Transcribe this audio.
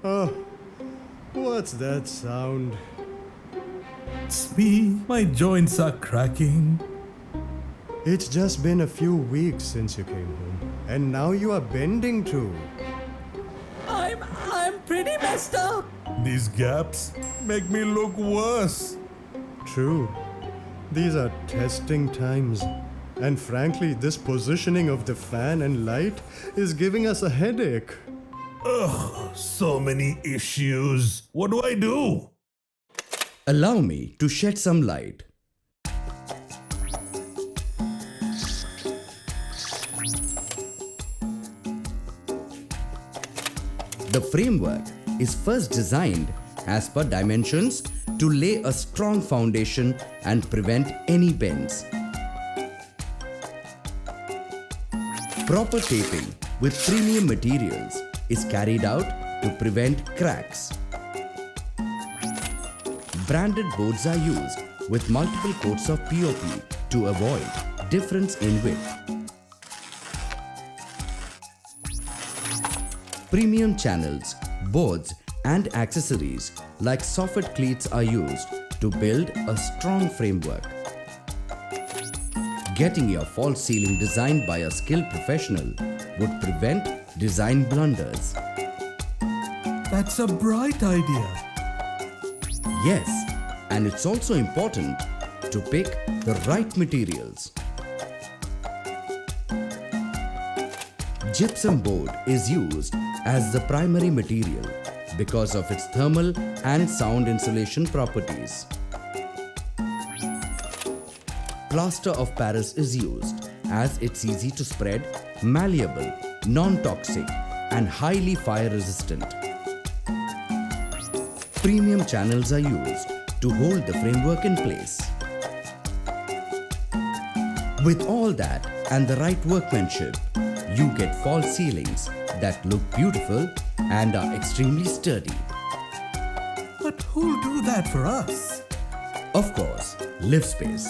Oh, what's that sound? It's me. My joints are cracking. It's just been a few weeks since you came home, and now you are bending too. I'm pretty messed up. These gaps make me look worse. True. These are testing times. And frankly, this positioning of the fan and light is giving us a headache. Ugh, so many issues. What do I do? Allow me to shed some light. The framework is first designed as per dimensions to lay a strong foundation and prevent any bends. Proper taping with premium materials is carried out to prevent cracks. Branded boards are used with multiple coats of POP to avoid difference in width. Premium channels, boards and accessories like soffit cleats are used to build a strong framework. Getting your false ceiling designed by a skilled professional would prevent design blunders. That's a bright idea. Yes, and it's also important to pick the right materials. Gypsum board is used as the primary material because of its thermal and sound insulation properties. Plaster of Paris is used as it's easy to spread, malleable, non-toxic and highly fire resistant. Premium channels are used to hold the framework in place. With all that and the right workmanship, you get false ceilings that look beautiful and are extremely sturdy. But who'll do that for us? Of course, Livspace.